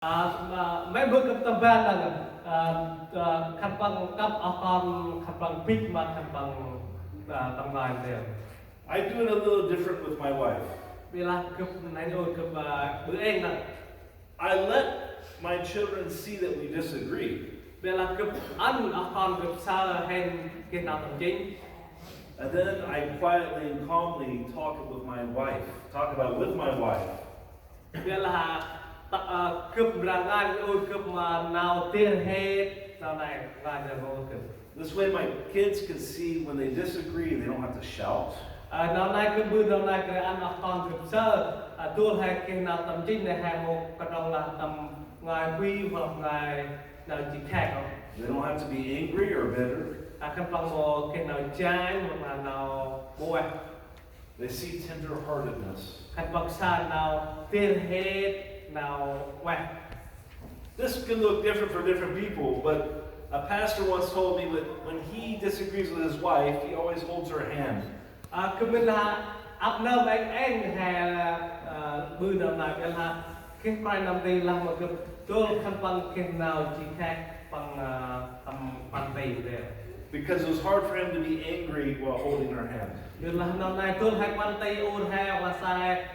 mấy bước tâm ban là khăn bằng cấp con khăn bằng big mà khăn bằng tầm ngài đều. I do it a little different with my wife. Vì là cấp này rồi cấp bữa anh là I let my children see that we disagree. vì là cấp ăn con cấp sao hay cái nào tầm chính. And then I quietly and calmly talk it with my wife. Talk about it with my wife. Vì là cấp ra ngay rồi cấp mà nào tiền hết sau này ngay rồi vô cấp. This way my kids can see when they disagree, they don't have to shout. Nào này cấp bữa nào này cái ăn con cấp sơ tôi hay cái nào tầm chính này hay một cái đồng là tầm ngài quy hoặc ngài nào chỉ khác không? They don't have to be angry or bitter. Khăn bằng một cái nào trái hoặc là nào bùi. They see tender-heartedness. Khăn bằng xa nào tiền hết nào quẹt. This can look different for different people, but a pastor once told me that when he disagrees with his wife, he always holds her hand. Cứ mình là áp nơm anh hay bư nơm này cái là cái phải nằm đây là một cái tôi khăn bằng cái nào chỉ khác bằng tầm bằng tay đều. Because it was hard for him to be angry while holding her hand. Vì là năm nay tôi hay quan tay ôn hay và sai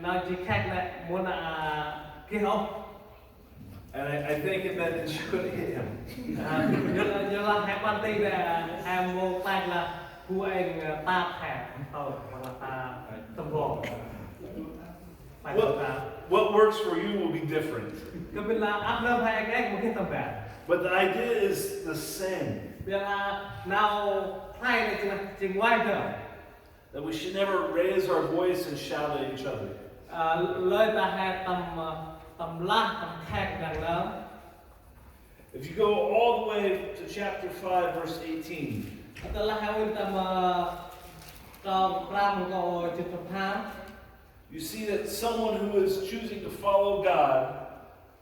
nào chỉ khác này muốn là cái không. And I think it meant that she couldn't hit him. Như là hai quan tay là hai một tay là cô anh ta hẹp thôi hoặc là ta tầm vòng. What works for you will be different. Cái bên là áp nơm hay anh một cái tầm bè. But the idea is the same. Vì là nào hai này chỉ ngoài thôi. That we should never raise our voice and shout at each other. Lời ta hay tầm lá tầm khác gần lớn. If you go all the way to chapter 5, verse 18. Tức là hai tầm câu ram câu chữ tập tháng. You see that someone who is choosing to follow God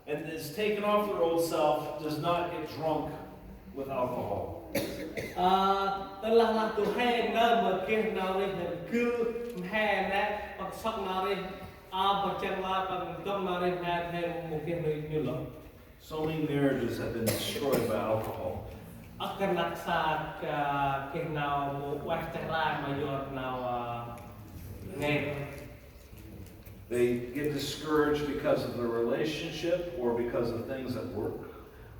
and is taken off their old self does not get drunk with alcohol. Tức là tụi hay nơi mà kia nào đi cứ hay nè hoặc sắp nào đi bằng chân là bằng tâm nào đi hay thêm một cái nơi như lắm. So many marriages have been destroyed by alcohol. Akan naksa cái nào một quay trở lại mà giọt nào nghe. They get discouraged because of their relationship or because of things at work.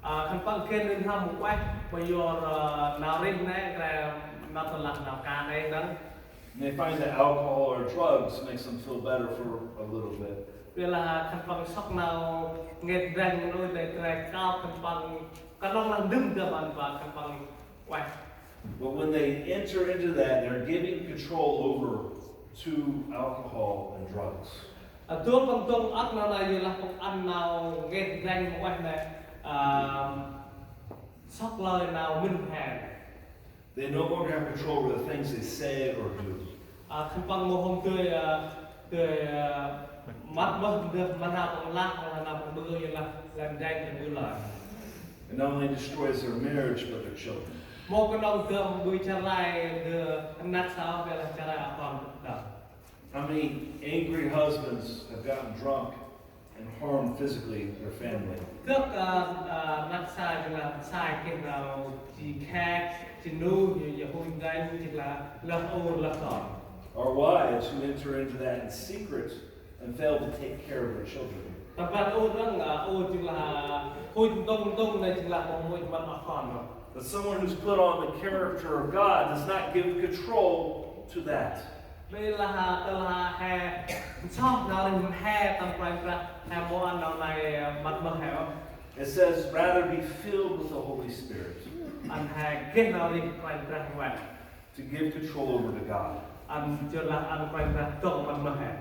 Khăn bằng kia nên ham một quay mà giọt nào đi nè là nào tự lạc nào cả đây đó. They find that alcohol or drugs makes them feel better for a little bit. Vì là khăn bằng sốc nào nghe rành rồi để cao khăn bằng cái đó là đứng cho bạn và khăn bằng quay. But when they enter into that, they're giving control over to alcohol and drugs. Tôi bằng tôi ắt nào này là không ăn nào nghe rành một quay này sốc lời nào minh hẹn. They no longer have control over the things they say or do. Khăn bằng một hôm tươi mắt mất được mà nào còn lạc hoặc là nào còn mưa như là làm rành thì mưa lời. It not only destroys their marriage but their children. Một cái đồng tường bùi trả lại đưa nát sao về là trả lại còn đỡ. How many angry husbands have gotten drunk and harmed physically their family? Trước nát sai thì là sai cái nào chỉ khác chỉ nu như hôn danh chỉ là lật ô lật đỏ. Or wives who enter into that in secret and fail to take care of their children. Tập văn ô rằng ô chỉ là hôn tông này chỉ là một môi mà còn rồi. But someone who's put on the character of God does not give control to that. Đây là hè chót nào thì hè tầm quanh ra hè mua ăn nào này mặt mờ hẻo. It says, rather be filled with the Holy Spirit. Ăn hè kết nào đi quanh ra vậy. To give control over to God. Ăn chưa là ăn quanh ra tổng mặt mờ hẻo.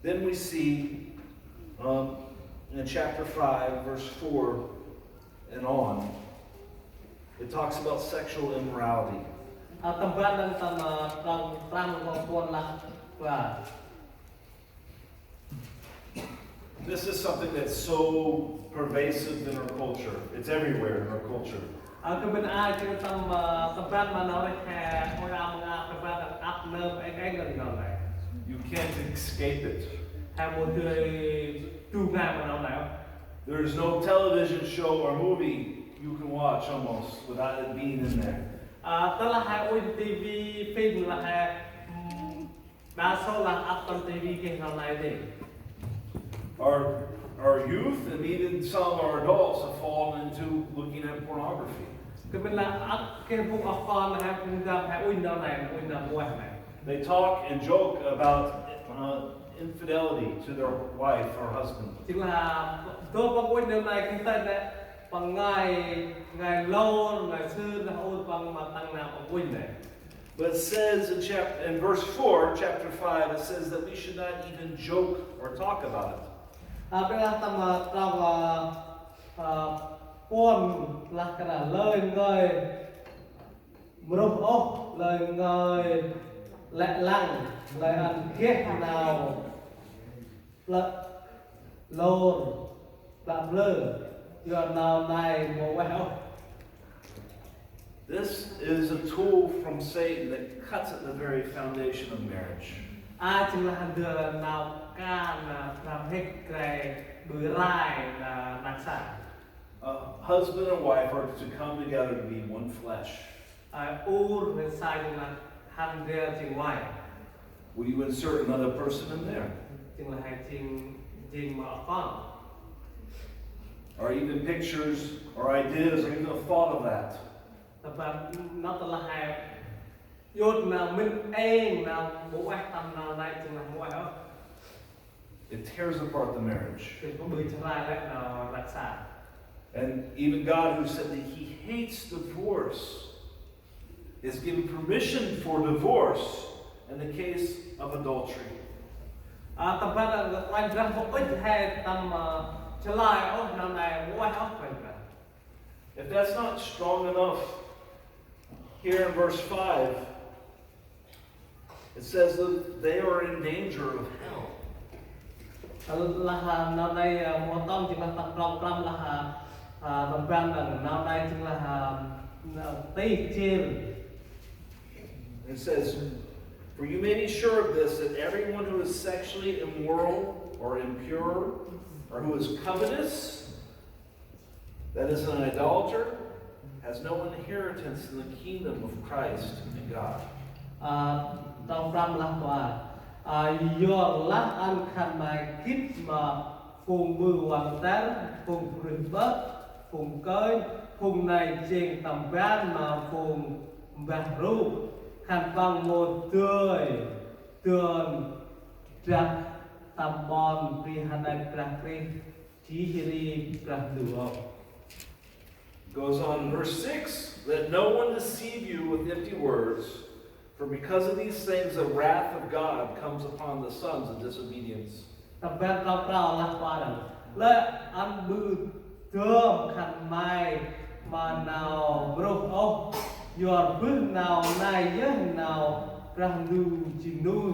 Then we see in chapter 5, verse 4 and on, it talks about sexual immorality. Tầm văn đang tầm ram vòng buồn là và This is something that's so pervasive in our culture. It's everywhere in our culture. cái bên ai trên tầm văn mà nói hè ngồi làm tầm văn áp nơm anh gần này. You can't escape it. Hai một người tu ngàn mà nào nào. There is no television show or movie you can watch almost without it being in there. Tức là hai ôi TV phim là hai đa số là up on TV cái nào này thì. Our youth and even some of our adults have fallen into looking at pornography. Cái bên là up cái vụ con là hai cũng ra hai ôi nào này ôi nào mua này. They talk and joke about infidelity to their wife or husband. Chính là tôi bằng ôi điều này cái tên đấy bằng ngày lâu ngày xưa là ôi bằng mà tăng nào bằng ôi này. But it says in verse 4, chapter 5, it says that we should not even joke or talk about it. Bây giờ trong buồn là cái là lời người mồm ốc lời người lẹ lăng lời ăn ghét nào là lồn là lơ giờ nào này một quẹo. This is a tool from Satan that cuts at the very foundation of marriage. Ai chính là đưa nào can làm hết cái bưởi rai là đặc sản. A husband and wife are to come together to be one flesh. Ur với sai là hành đưa chính ngoài. Will you insert another person in there? Chính là hai chính mà con. Or even pictures or ideas or even a thought of that. Và nó là hai yốt nào mình anh nào bố ai tâm nào này chính là mỗi đó. It tears apart the marriage. Thì có bưởi trở lại lại nào đặc sản. And even God, who said that He hates divorce, is giving permission for divorce in the case of adultery. Tập ra là anh ra một ít hay tầm trở lại ở nào này mỗi đó phải cả. If that's not strong enough, here in verse 5, it says that they are in danger of hell. Là nào này một tông chỉ là tập rộng trăm là tập ra là nào này chính là tây trên. It says, for you may be sure of this, that everyone who is sexually immoral or impure, or who is covetous, that is an idolater, has no inheritance in the kingdom of Christ and God. Trong trăm là tòa do lát ăn khăn mai kíp mà phùng bư hoàng tán phùng rừng bớt phùng cơi phùng này trên tầm ván mà phùng vàng ru khăn bằng một tươi tường trạc tầm bòn vì hàn đại trạc ri chí hiri trạc đùa. Goes on in verse 6, let no one deceive you with empty words, for because of these things the wrath of God comes upon the sons of disobedience. Tập ván rau rau là qua rồi lệ ăn bư tường khăn mai mà nào bro ốc giọt bước nào này nhớ nào răng nu chỉ nu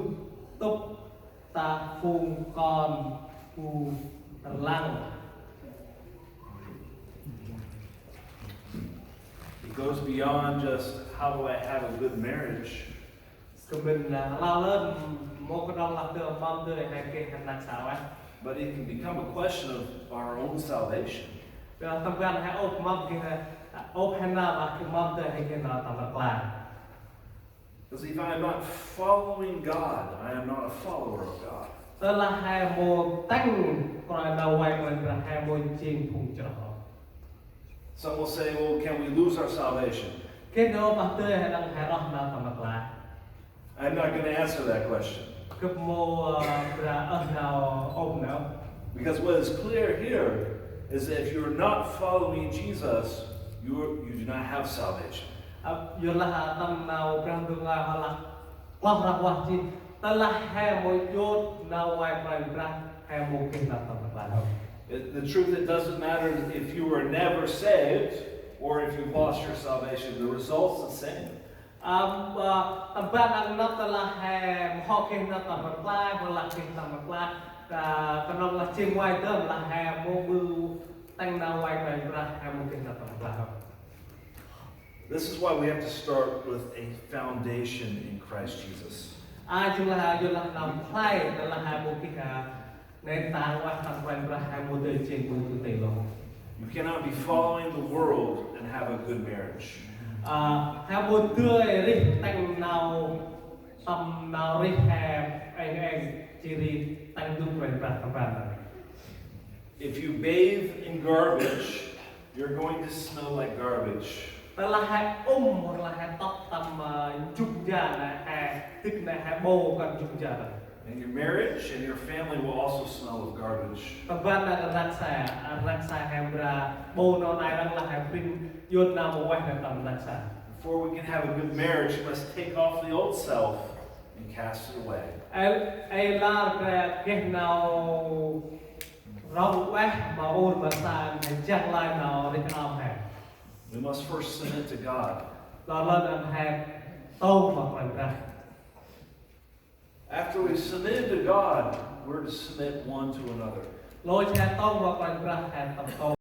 tốc ta phùng còn phù lăng. It goes beyond just how do I have a good marriage. Mình lao lên một cái đông làm được mong tươi hay kia hành đặc sao á. But it can become a question of our own salvation. Tâm gan hay ốp mong kia ốp hay nào mà cái mong tươi hay kia nào tầm đặc là. Because if I am not following God, I am not a follower of God. Tức là hai mô tăng còn đầu quay mình là hai mô chiên cùng trở. Some will say, well, can we lose our salvation? Cái đó mà tươi hay đang hay đó nào tầm đặc là. I'm not going to answer that question. Cấp mô ra ơn nào ôm nào. Because what is clear here is that if you're not following Jesus, you do not have salvation. Dù là tâm nào trong tương lai họ là quan ra quan chi. Tức là hai mô dốt nào quay mình ra hai mô kinh là tầm đặc là không. The truth, it doesn't matter if you were never saved or if you lost your salvation. The result's the same. Tầm ra năng nó tức là hai họ kinh là tầm đặc là hoặc là kinh tầm đặc là còn nó là trên ngoài tớm là hai mô bưu tăng nào quay mình ra hai mô kinh là tầm đặc là không. This is why we have to start with a foundation in Christ Jesus. ai chúng là do là nằm play là hai một cái nền tảng và thằng quen là hai một đời trên một chủ tịch luôn. You cannot be following the world and have a good marriage. Hai một tươi rít tăng nào tầm nào rít hè anh chỉ đi tăng dung quen là thằng bạn. If you bathe in garbage, you're going to smell like garbage. Đó là hai hoặc là hai tóc tầm chục giờ là hai tức là hai bồ còn chục giờ. And your marriage and your family will also smell of garbage. Tập văn là rắc xa hai bra bồ nó này đang là hai phim yun nào một quay là tầm rắc xa. Before we can have a good marriage, you must take off the old self and cast it away. Ai là cái nào rong quét mà ôn mà xa hay chắc lại nào để làm hẹp. We must first submit to God. Đó là làm hẹp tâu mà quay ra. After we submitted to God, we're to submit one to another. Lôi xe tông và quanh ra hẹp tập tông.